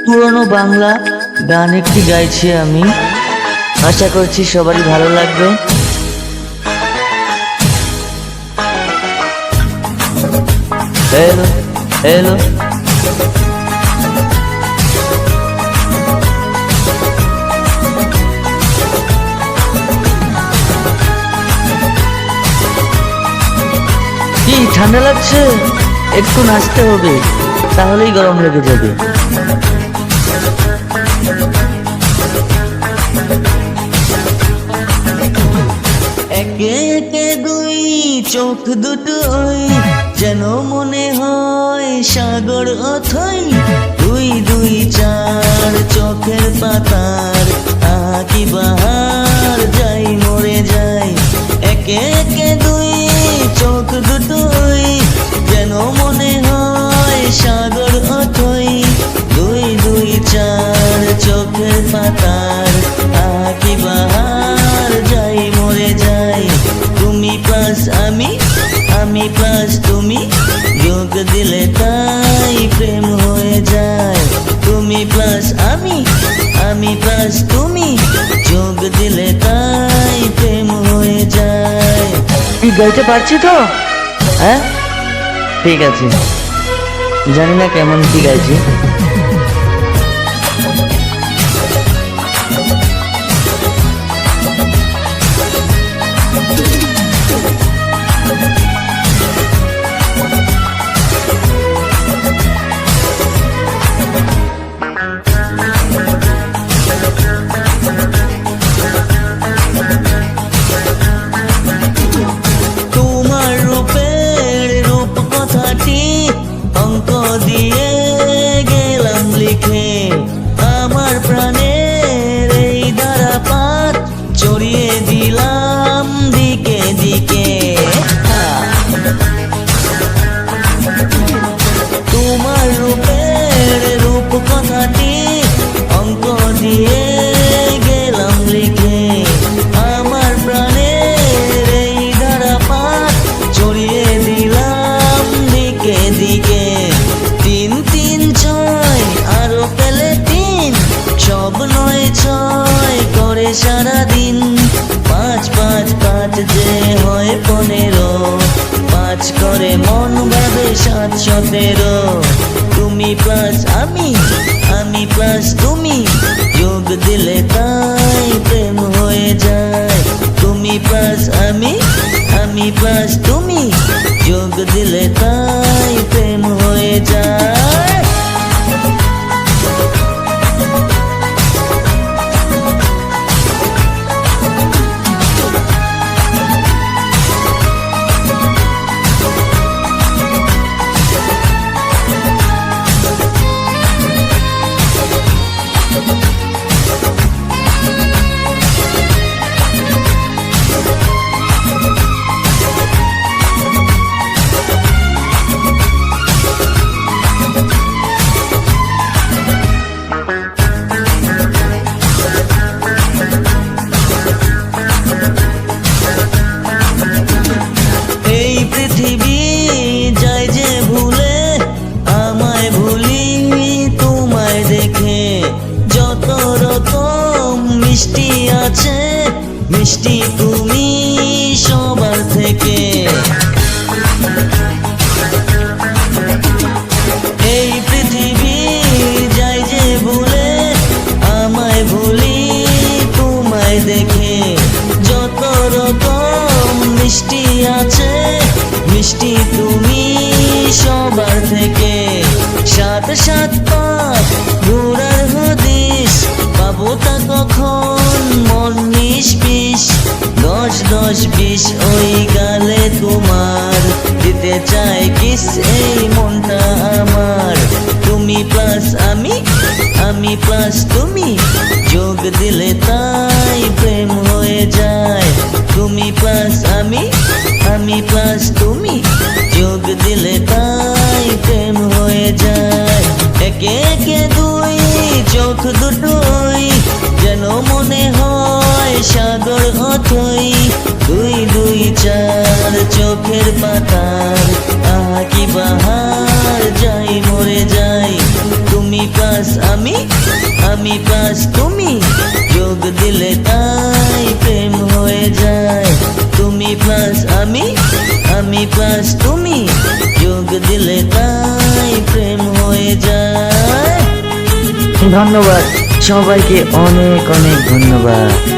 পুরনো বাংলা গান একটি গাইছি আমি, আশা করছি সবারই ভালো লাগবে। হ্যালো হ্যালো, কি ঠান্ডা লাগছে? একটু নাচতে হবে, তাহলেই গরম লেগে যাবে। একে একে দুই চোখ দুটোই যেন মনে হয় সাগর অথই। দুই দুই চার চোখের পাতার আকি বাহার, যাই মরে যাই। একে একে দুই চোখ দুটোই যেন মনে হয় সাগর অথই। দুই দুই চার চোখের পাতার আকি বাহার, যাই মরে যাই। তুমি প্লাস আমি প্লাস তুমি, যোগ দিলে তাই প্রেম হয়ে যায়। তুমি প্লাস আমি প্লাস তুমি, যোগ দিলে তাই প্রেম হয়ে যায়। কি গাইতে পারছি তো? হ্যাঁ ঠিক আছে, জানি না কেমন কি গাইছি। তোমার রূপের রূপ কথাটি অঙ্ক দিয়ে গেলাম লিখে, আমার প্রাণের এই ধারাপাত ছড়িয়ে দিলাম দিকে দিকে। তোমার রূপের রূপ কথাটি অঙ্ক দিয়ে গেলাম লিখে, আমার প্রাণের এই ধারাপাত ছড়িয়ে দিলাম দিকে দিকে। তিন তিন ছয় আরো পেলে তিন, সব নয় ছয় করে সারাদিন। পাঁচ পাঁচ পাঁচ যে হয় 15, পাঁচ করে মন ভাবে 7 17। তুমি প্লাস আমি প্লাস তুমি, যোগ দিলে তাই প্রেম হয়ে যায়। তুমি প্লাস আমি প্লাস তুমি, যোগ দিলে তাই প্রেম হয়ে যায়। এই পৃথিবী যায় যে ভুলে, আমায় ভুলি তোমায় দেখে। যত রকম মিষ্টি আছে, মিষ্টি তুমি সবার থেকে। এই পৃথিবী যায় যে ভুলে, আমায় ভুলি তোমায় দেখে। যত রকম মিষ্টি আছে, মিষ্টি তুমি সবার থেকে। 7 7 5 ঘোরার হদিস, পাবো তা কখন মন 19 20। 10 10 20 ওই গালে তোমার, দিতে চাই কিস এই মনটা আমার। তুমি প্লাস আমি প্লাস তুমি, যোগ দিলে তাই প্রেম হয়ে যায়। তুমি প্লাস আমি প্লাস তুমি, যোগ দিলে তাই প্রেম হয়ে যায়। একে একে দুই চোখ দুটোই যেন মনে হয় সাগর অথই। দুই দুই চার চোখের পাতার আকি বাহার, যাই মরে যাই। তুমি প্লাস আমি প্লাস তুমি, যোগ দিলে তাই প্রেম হয়ে যায়। তুমি প্লাস আমি প্লাস তুমি, যোগ দিলে তাই প্রেম হয়ে যায়। ধন্যবাদ সবাইকে, অনেক অনেক ধন্যবাদ।